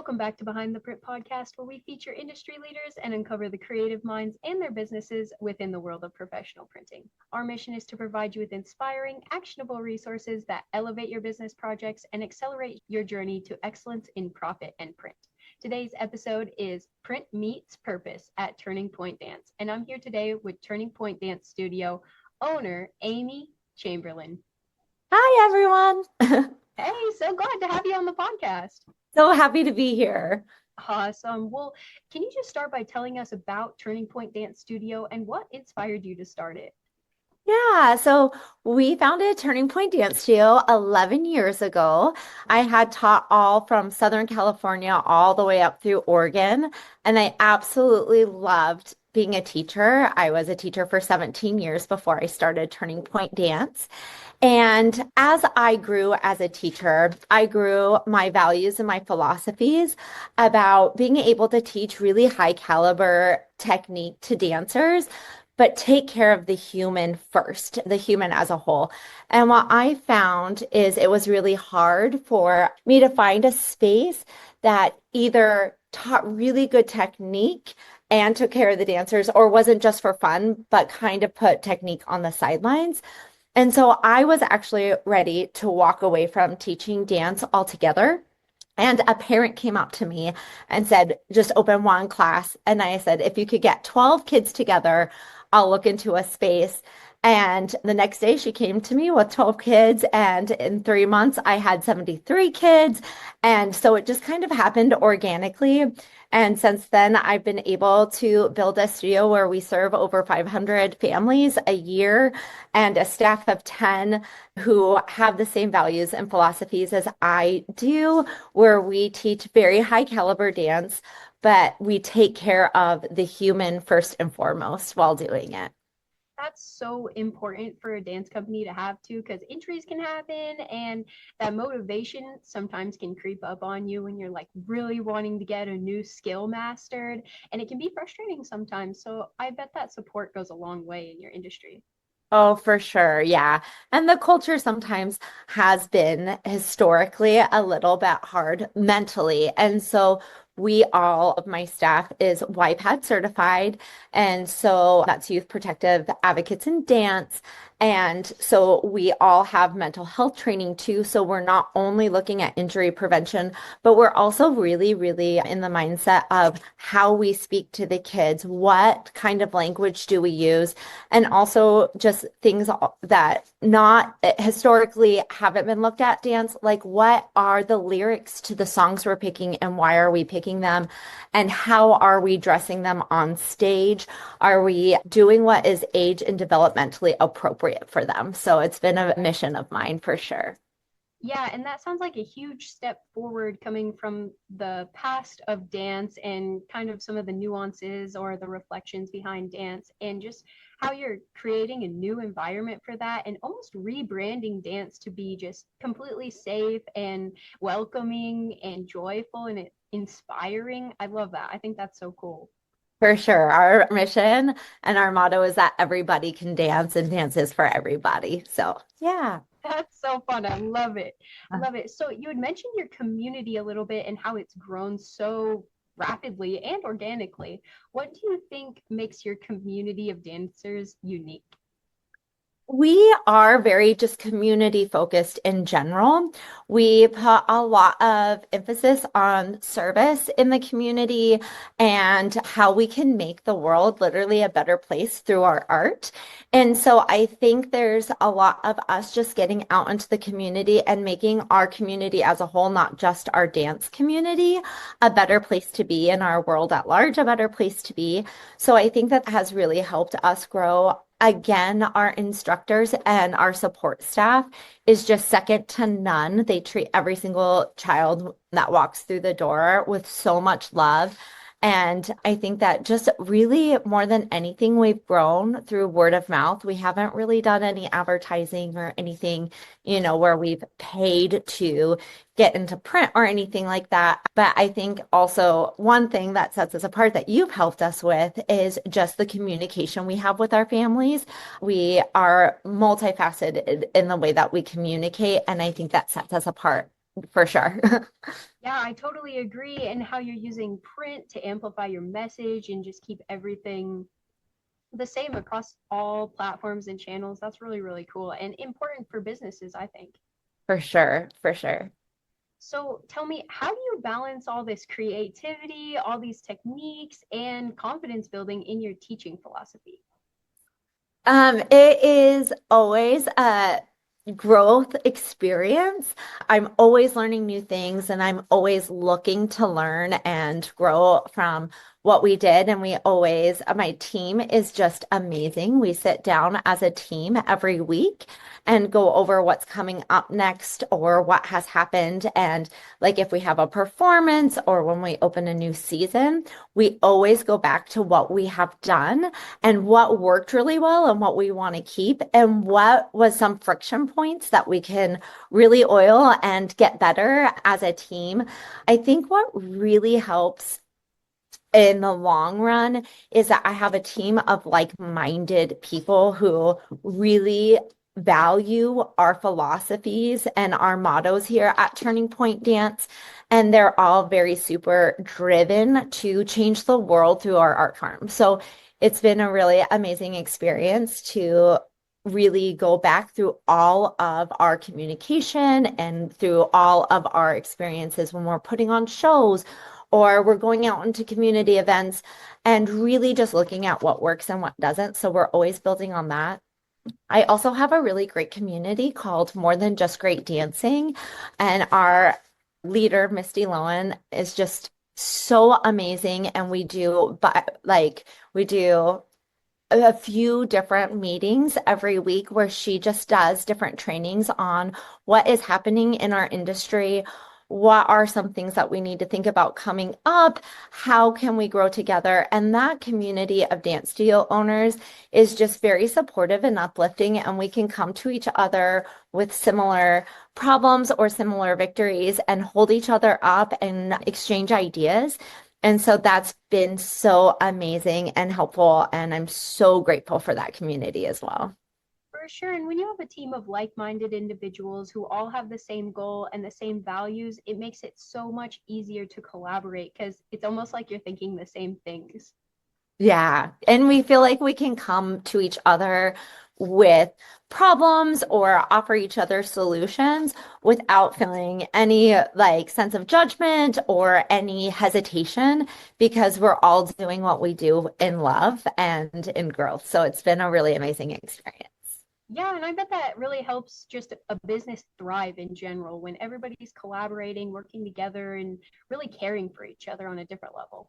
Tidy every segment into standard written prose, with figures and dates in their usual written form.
Welcome back to Behind the Print podcast, where we feature industry leaders and uncover the creative minds and their businesses within the world of professional printing. Our mission is to provide you with inspiring, actionable resources that elevate your business projects and accelerate your journey to excellence in profit and print. Today's episode is Print Meets Purpose at Turning Point Dance, and I'm here today with Turning Point Dance Studio owner Aimee Chamberlain. Hi, everyone. Hey, so glad to have you on the podcast. So happy to be here. Awesome. Well, can you just start by telling us about Turning Point Dance Studio and what inspired you to start it? Yeah, so we founded Turning Point Dance Studio 11 years ago. I had taught all from Southern California all the way up through Oregon, and I absolutely loved being a teacher. I was a teacher for 17 years before I started Turning Point Dance. And as I grew as a teacher, I grew my values and my philosophies about being able to teach really high caliber technique to dancers, but take care of the human first, the human as a whole. And what I found is it was really hard for me to find a space that either taught really good technique and took care of the dancers, or wasn't just for fun, but kind of put technique on the sidelines. And so I was actually ready to walk away from teaching dance altogether. And a parent came up to me and said, just open one class. And I said, if you could get 12 kids together, I'll look into a space. And the next day she came to me with 12 kids. And in 3 months, I had 73 kids. And so it just kind of happened organically. And since then, I've been able to build a studio where we serve over 500 families a year and a staff of 10 who have the same values and philosophies as I do, where we teach very high caliber dance, but we take care of the human first and foremost while doing it. That's so important for a dance company to have too, because injuries can happen and that motivation sometimes can creep up on you when you're like really wanting to get a new skill mastered, and it can be frustrating sometimes. So I bet that support goes a long way in your industry. Oh, for sure. Yeah. And the culture sometimes has been historically a little bit hard mentally. And so all of my staff is YPAD certified. And so that's Youth Protective Advocates in Dance. And so we all have mental health training too. So we're not only looking at injury prevention, but we're also really, really in the mindset of how we speak to the kids. What kind of language do we use? And also just things that not historically haven't been looked at dance, like what are the lyrics to the songs we're picking and why are we picking them? And how are we dressing them on stage? Are we doing what is age and developmentally appropriate for them? So it's been a mission of mine for sure. Yeah, and that sounds like a huge step forward coming from the past of dance and kind of some of the nuances or the reflections behind dance, and just how you're creating a new environment for that and almost rebranding dance to be just completely safe and welcoming and joyful and inspiring. I love that. I think that's so cool. For sure. Our mission and our motto is that everybody can dance and dance is for everybody. So, yeah. That's so fun. I love it. I love it. So you had mentioned your community a little bit and how it's grown so rapidly and organically. What do you think makes your community of dancers unique? We are very just community focused in general. We put a lot of emphasis on service in the community and how we can make the world literally a better place through our art. And so I think there's a lot of us just getting out into the community and making our community as a whole, not just our dance community, a better place to be, in our world at large, a better place to be. So I think that has really helped us grow. Again, our instructors and our support staff is just second to none. They treat every single child that walks through the door with so much love. And I think that just really more than anything, we've grown through word of mouth. We haven't really done any advertising or anything, where we've paid to get into print or anything like that. But I think also one thing that sets us apart that you've helped us with is just the communication we have with our families. We are multifaceted in the way that we communicate, and I think that sets us apart for sure. Yeah, I totally agree. And how you're using print to amplify your message and just keep everything the same across all platforms and channels. That's really, really cool and important for businesses, I think. For sure, for sure. So tell me, how do you balance all this creativity, all these techniques, and confidence building in your teaching philosophy? It is always a growth experience. I'm always learning new things and I'm always looking to learn and grow from what we did. And my team is just amazing. We sit down as a team every week and go over what's coming up next or what has happened. And like if we have a performance or when we open a new season, we always go back to what we have done and what worked really well and what we want to keep and what was some friction points that we can really oil and get better as a team. I think what really helps in the long run is that I have a team of like-minded people who really value our philosophies and our mottos here at Turning Point Dance. And they're all very super driven to change the world through our art form. So it's been a really amazing experience to really go back through all of our communication and through all of our experiences when we're putting on shows or we're going out into community events and really just looking at what works and what doesn't. So we're always building on that. I also have a really great community called More Than Just Great Dancing, and our leader, Misty Lowen, is just so amazing. And we do a few different meetings every week where she just does different trainings on what is happening in our industry. What are some things that we need to think about coming up? How can we grow together? And that community of dance studio owners is just very supportive and uplifting, and we can come to each other with similar problems or similar victories and hold each other up and exchange ideas. And so that's been so amazing and helpful. And I'm so grateful for that community as well. For sure. And when you have a team of like minded individuals who all have the same goal and the same values, it makes it so much easier to collaborate because it's almost like you're thinking the same things. Yeah. And we feel like we can come to each other with problems or offer each other solutions without feeling any like sense of judgment or any hesitation because we're all doing what we do in love and in growth. So it's been a really amazing experience. Yeah, and I bet that really helps just a business thrive in general when everybody's collaborating, working together, and really caring for each other on a different level.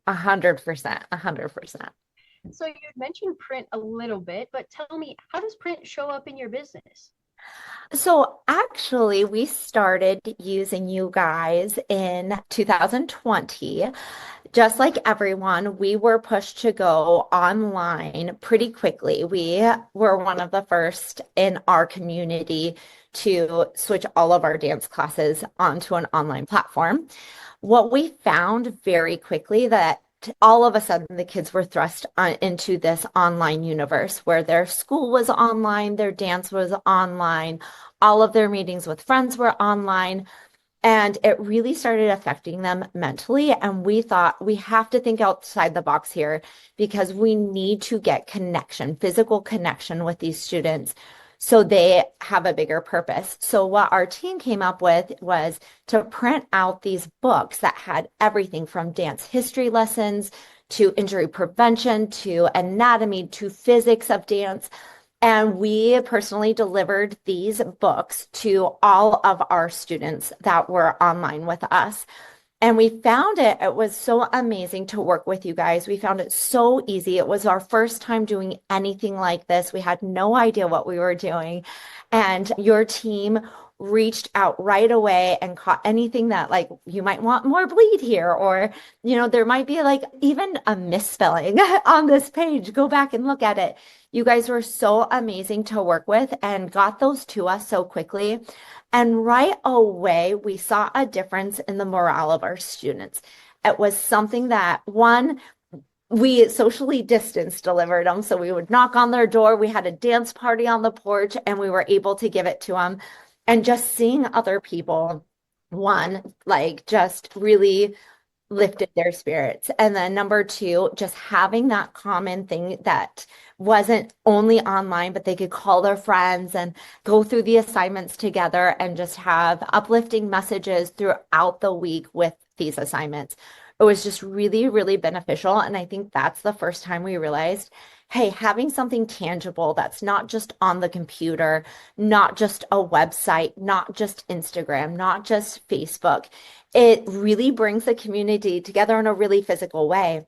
100%, 100%. So you mentioned print a little bit, but tell me, how does print show up in your business? So actually, we started using you guys in 2020. Just like everyone, we were pushed to go online pretty quickly. We were one of the first in our community to switch all of our dance classes onto an online platform. What we found very quickly that all of a sudden the kids were thrust into this online universe where their school was online, their dance was online, all of their meetings with friends were online. And it really started affecting them mentally. And we thought we have to think outside the box here because we need to get connection, physical connection with these students so they have a bigger purpose. So what our team came up with was to print out these books that had everything from dance history lessons to injury prevention to anatomy to physics of dance. And we personally delivered these books to all of our students that were online with us. And we found it was so amazing to work with you guys. We found it so easy. It was our first time doing anything like this. We had no idea what we were doing. And your team reached out right away and caught anything that like you might want more bleed here, or there might be like even a misspelling on this page. Go back and look at it. You guys were so amazing to work with and got those to us so quickly. And right away, we saw a difference in the morale of our students. It was something that, one, we socially distanced delivered them. So we would knock on their door. We had a dance party on the porch and we were able to give it to them. And just seeing other people one, like just really lifted their spirits. And then number two, just having that common thing that wasn't only online, but they could call their friends and go through the assignments together and just have uplifting messages throughout the week with these assignments. It was just really, really beneficial. And I think that's the first time we realized, hey, having something tangible that's not just on the computer, not just a website, not just Instagram, not just Facebook, it really brings the community together in a really physical way.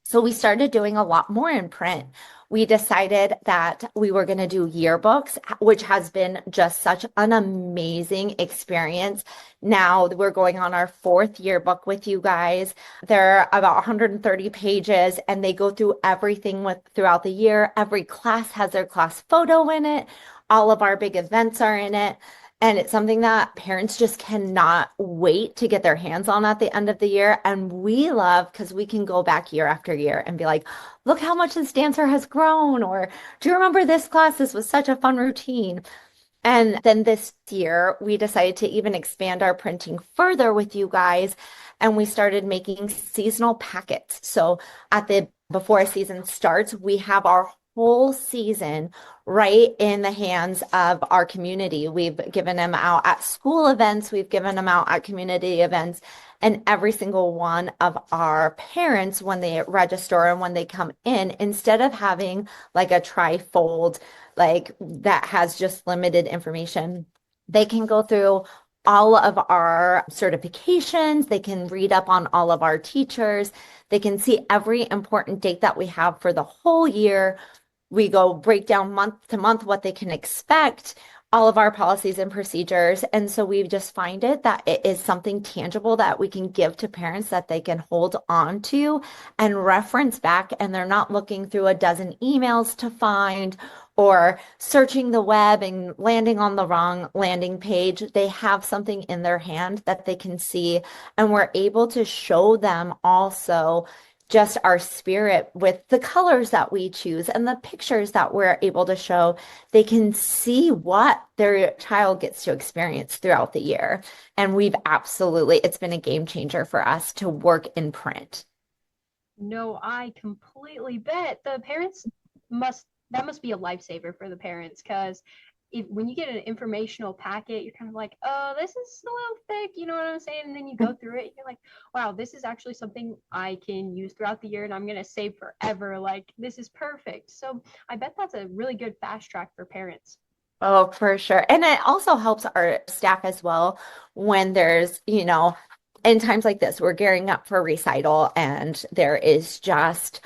So we started doing a lot more in print. We decided that we were going to do yearbooks, which has been just such an amazing experience. Now we're going on our fourth yearbook with you guys. They're about 130 pages and they go through everything with throughout the year. Every class has their class photo in it. All of our big events are in it. And it's something that parents just cannot wait to get their hands on at the end of the year. And we love because we can go back year after year and be like, look how much this dancer has grown. Or do you remember this class? This was such a fun routine. And then this year, we decided to even expand our printing further with you guys. And we started making seasonal packets. So at the before a season starts, we have our whole season right in the hands of our community. We've given them out at school events, we've given them out at community events, and every single one of our parents, when they register and when they come in, instead of having like a trifold, like that has just limited information, they can go through all of our certifications. They can read up on all of our teachers. They can see every important date that we have for the whole year. We go break down month to month what they can expect, all of our policies and procedures. And so we just find it that it is something tangible that we can give to parents that they can hold on to and reference back. And they're not looking through a dozen emails to find or searching the web and landing on the wrong landing page. They have something in their hand that they can see. And we're able to show them also just our spirit with the colors that we choose and the pictures that we're able to show. They can see what their child gets to experience throughout the year. And it's been a game changer for us to work in print. No, I completely bet the parents must that must be a lifesaver for the parents because if when you get an informational packet, you're kind of like, oh, this is a little thick, you know what I'm saying? And then you go through it, and you're like, wow, this is actually something I can use throughout the year and I'm gonna save forever. Like this is perfect. So I bet that's a really good fast track for parents. Oh, for sure. And it also helps our staff as well when there's, in times like this, we're gearing up for recital and there is just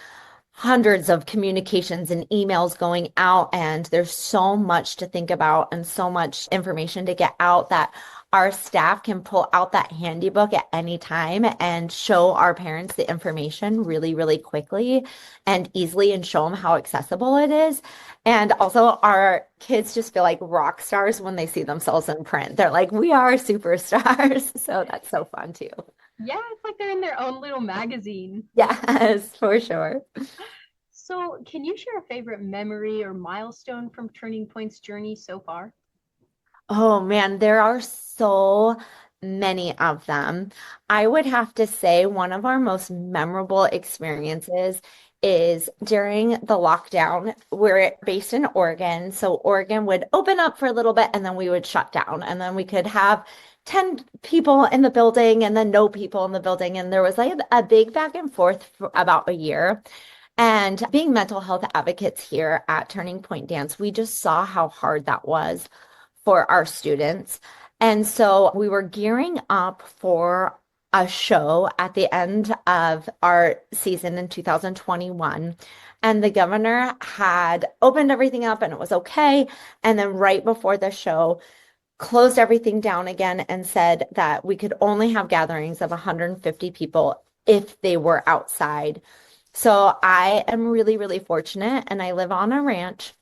hundreds of communications and emails going out, and there's so much to think about and so much information to get out that our staff can pull out that handy book at any time and show our parents the information really, really quickly and easily and show them how accessible it is. And also, our kids just feel like rock stars when they see themselves in print. They're like, we are superstars. So that's so fun too. Yeah, it's like they're in their own little magazine. Yes, for sure. So, can you share a favorite memory or milestone from Turning Point's journey so far? Oh man, there are so many of them. I would have to say one of our most memorable experiences is during the lockdown. We're based in Oregon, so Oregon would open up for a little bit and then we would shut down, and then we could have 10 people in the building and then no people in the building. And there was like a big back and forth for about a year. And being mental health advocates here at Turning Point Dance, we just saw how hard that was for our students. And so we were gearing up for a show at the end of our season in 2021. And the governor had opened everything up and it was okay. And then right before the show, closed everything down again and said that we could only have gatherings of 150 people if they were outside. So I am really, really fortunate, and I live on a ranch.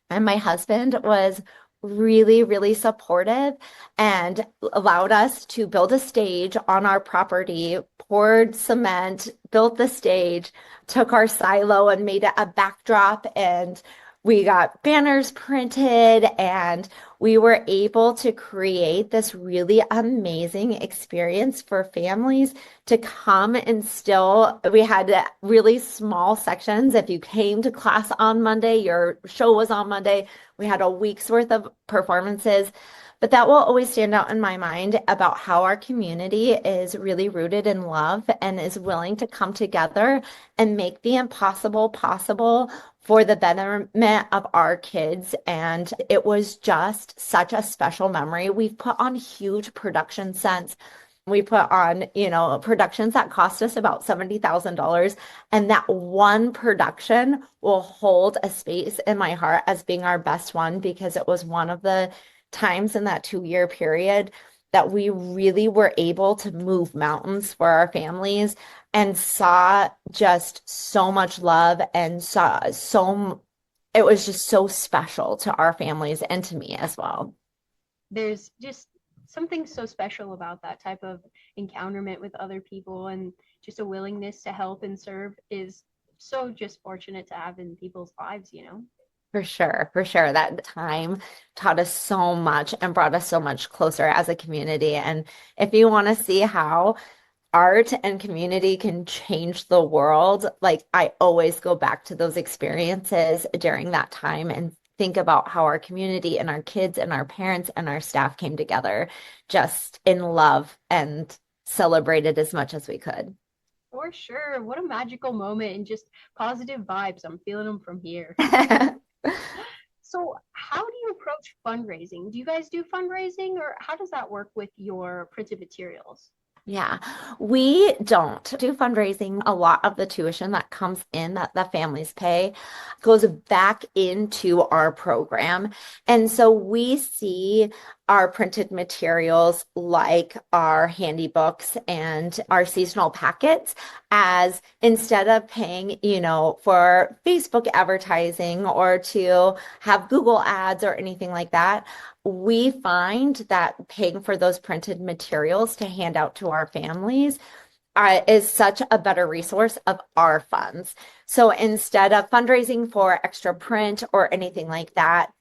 And my husband was really, really supportive and allowed us to build a stage on our property, poured cement, built the stage, took our silo and made it a backdrop, and We got banners printed and we were able to create this really amazing experience for families to come and still, we had really small sections. If you came to class on Monday, your show was on Monday. We had a week's worth of performances. But that will always stand out in my mind about how our community is really rooted in love and is willing to come together and make the impossible possible for the betterment of our kids. And it was just such a special memory. We've put on huge production sets. We put on, productions that cost us about $70,000. And that one production will hold a space in my heart as being our best one because it was one of the times in that 2 year period that we really were able to move mountains for our families and saw just so much love and it was just so special to our families and to me as well. There's just something so special about that type of encounterment with other people, and just a willingness to help and serve is so just fortunate to have in people's lives. For sure, for sure. That time taught us so much and brought us so much closer as a community. And if you want to see how art and community can change the world, like I always go back to those experiences during that time and think about how our community and our kids and our parents and our staff came together just in love and celebrated as much as we could. For sure. What a magical moment and just positive vibes. I'm feeling them from here. So, how do you approach fundraising? Do you guys do fundraising, or how does that work with your printed materials? Yeah, we don't do fundraising. A lot of the tuition that comes in that the families pay goes back into our program. And so we see our printed materials like our handy books and our seasonal packets as instead of paying, for Facebook advertising or to have Google ads or anything like that, we find that paying for those printed materials to hand out to our families is such a better resource of our funds. So instead of fundraising for extra print or anything like that,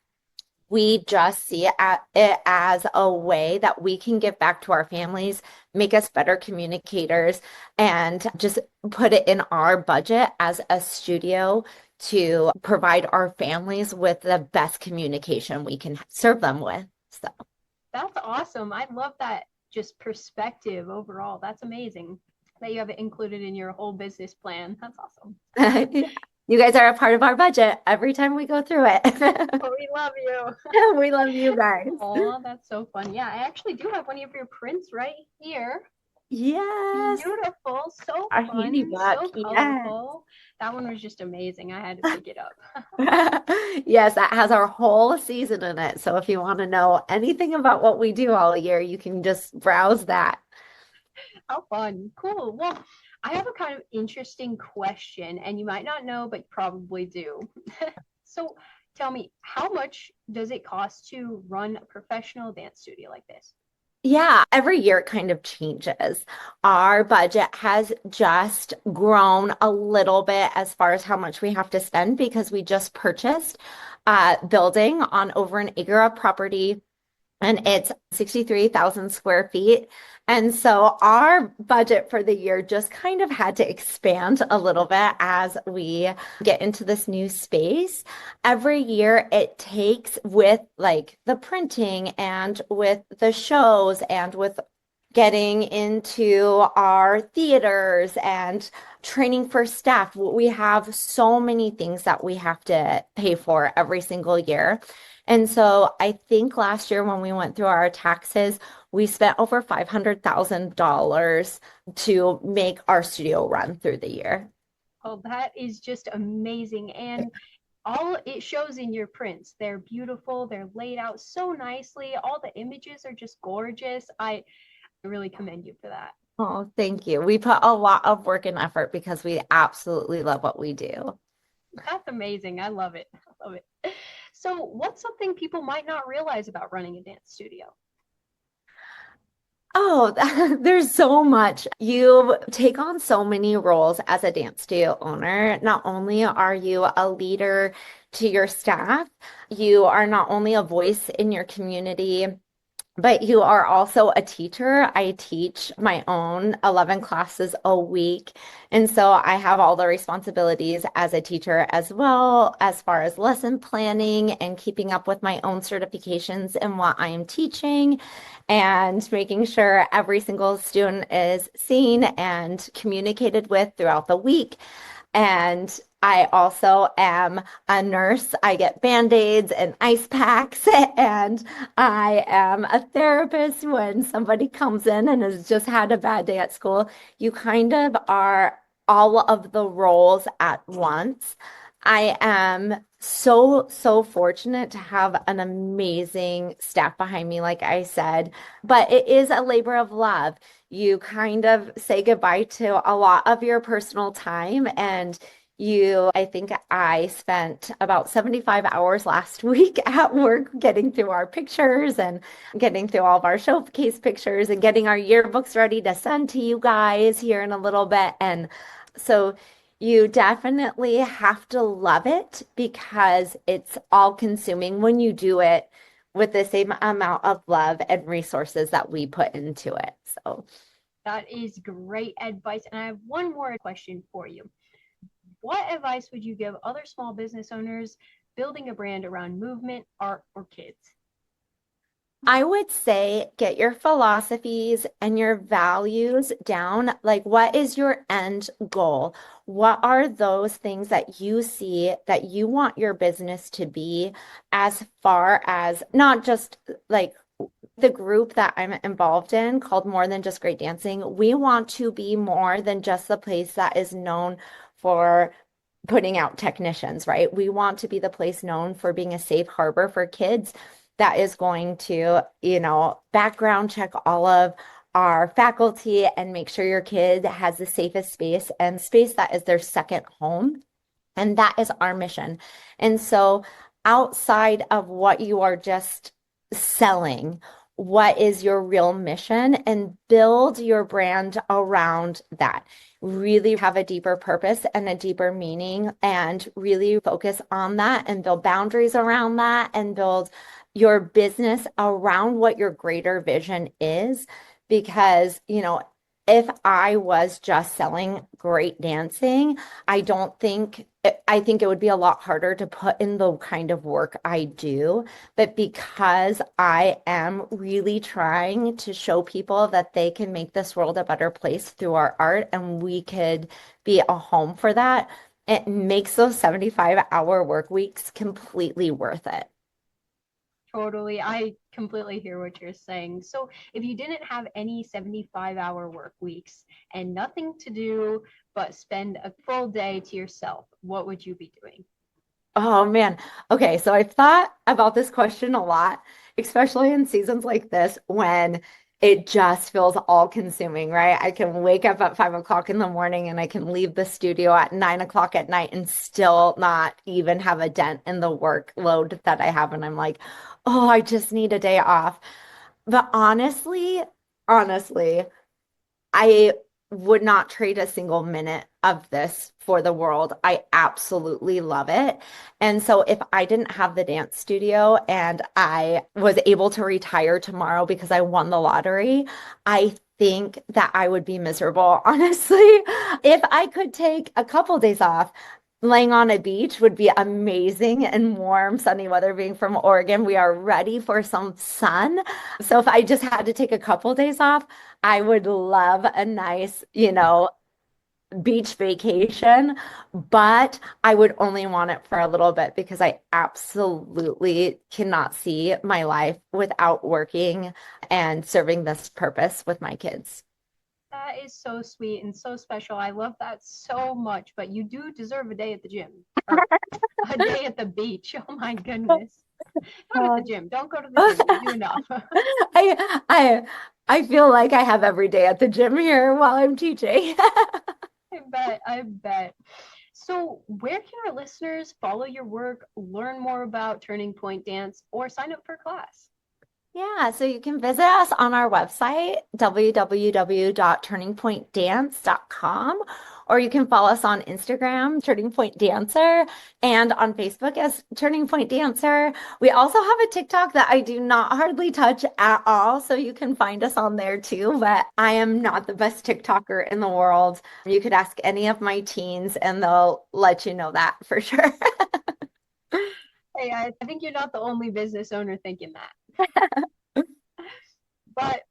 we just see it as a way that we can give back to our families, make us better communicators, and just put it in our budget as a studio to provide our families with the best communication we can serve them with. So, That's awesome. I love that just perspective overall. That's amazing that you have it included in your whole business plan. That's awesome. you guys are a part of our budget every time we go through it. Oh, we love you. We love you guys. Oh, that's so fun. Yeah, I actually do have one of your prints right here. Yes. Beautiful, so Our fun, handy book. so Yes. colorful. That one was just amazing. I had to pick it up. Yes, that has our whole season in it. So if you want to know anything about what we do all year, you can just browse that. How fun. Cool. Well, I have a kind of interesting question, and you might not know, but you probably do. So tell me, how much does it cost to run a professional dance studio like this? Yeah, every year it kind of changes. Our budget has just grown a little bit as far as how much we have to spend because we just purchased a building on over an acre of property and it's 63,000 square feet. And so our budget for the year just kind of had to expand a little bit as we get into this new space. Every year it takes with like the printing and with the shows and with getting into our theaters and training for staff. We have so many things that we have to pay for every single year. And so I think last year when we went through our taxes, we spent over $500,000 to make our studio run through the year. Oh, that is just amazing. And all it shows in your prints, they're beautiful, they're laid out so nicely. All the images are just gorgeous. I really commend you for that. Oh, thank you. We put a lot of work and effort because we absolutely love what we do. That's amazing. I love it. I love it. So, what's something people might not realize about running a dance studio? Oh, there's so much. You take on so many roles as a dance studio owner. Not only are you a leader to your staff, you are not only a voice in your community, but you are also a teacher. I teach my own 11 classes a week. And so I have all the responsibilities as a teacher as well, as far as lesson planning and keeping up with my own certifications and what I am teaching and making sure every single student is seen and communicated with throughout the week. And I also am a nurse. I get band-aids and ice packs, and I am a therapist when somebody comes in and has just had a bad day at school. You kind of are all of the roles at once. I am so fortunate to have an amazing staff behind me, like I said, but it is a labor of love. You kind of say goodbye to a lot of your personal time. And I think I spent about 75 hours last week at work getting through our pictures and getting through all of our showcase pictures and getting our yearbooks ready to send to you guys here in a little bit. And so you definitely have to love it because it's all consuming when you do it with the same amount of love and resources that we put into it. So, That is great advice. And I have one more question for you. What advice would you give other small business owners building a brand around movement, art, or kids? I would say get your philosophies and your values down. Like, what is your end goal? What are those things that you see that you want your business to be, as far as not just like the group that I'm involved in called More Than Just Great Dancing? We want to be more than just the place that is known for putting out technicians, right? We want to be the place known for being a safe harbor for kids that is going to, background check all of our faculty and make sure your kid has the safest space and space that is their second home. And that is our mission. And so, outside of what you are just selling, what is your real mission? And build your brand around that. Really have a deeper purpose and a deeper meaning, and really focus on that and build boundaries around that and build your business around what your greater vision is. Because, if I was just selling great dancing, I think it would be a lot harder to put in the kind of work I do. But because I am really trying to show people that they can make this world a better place through our art and we could be a home for that, it makes those 75-hour work weeks completely worth it. Totally. I completely hear what you're saying. So, if you didn't have any 75-hour work weeks and nothing to do but spend a full day to yourself, what would you be doing? Oh man. Okay, so I've thought about this question a lot, especially in seasons like this when it just feels all consuming, right? I can wake up at 5 o'clock in the morning and I can leave the studio at 9 o'clock at night and still not even have a dent in the workload that I have. And I'm like, oh, I just need a day off. But honestly, I would not trade a single minute of this for the world. I absolutely love it. And so if I didn't have the dance studio and I was able to retire tomorrow because I won the lottery, I think that I would be miserable, honestly. If I could take a couple days off, laying on a beach would be amazing and warm, sunny weather. Being from Oregon, we are ready for some sun. So if I just had to take a couple days off, I would love a nice, beach vacation, but I would only want it for a little bit because I absolutely cannot see my life without working and serving this purpose with my kids. That is so sweet and so special. I love that so much, but you do deserve a day at the gym or a day at the beach. Oh my goodness. Not at the gym. Don't go to the gym. You do enough. I I I feel like I have every day at the gym here while I'm teaching. I bet. I bet. So, where can our listeners follow your work, learn more about Turning Point Dance, or sign up for class? Yeah, so you can visit us on our website, www.turningpointdance.com, or you can follow us on Instagram, Turning Point Dancer, and on Facebook as Turning Point Dancer. We also have a TikTok that I do not hardly touch at all, so you can find us on there too, but I am not the best TikToker in the world. You could ask any of my teens and they'll let you know that for sure. Hey, I think you're not the only business owner thinking that. But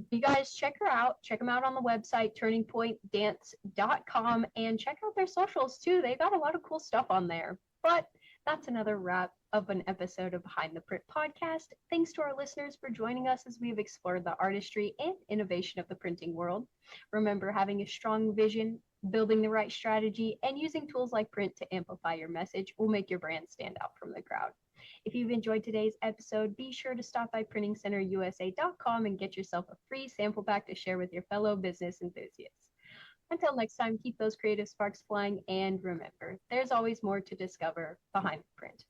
you guys check her out. Check them out on the website, turningpointdance.com, and check out their socials too. They got a lot of cool stuff on there. But that's another wrap of an episode of Behind the Print podcast. Thanks to our listeners for joining us as we've explored the artistry and innovation of the printing world. Remember, having a strong vision, building the right strategy, and using tools like print to amplify your message will make your brand stand out from the crowd. If you've enjoyed today's episode, be sure to stop by printingcenterusa.com and get yourself a free sample pack to share with your fellow business enthusiasts. Until next time, keep those creative sparks flying, and remember, there's always more to discover behind the print.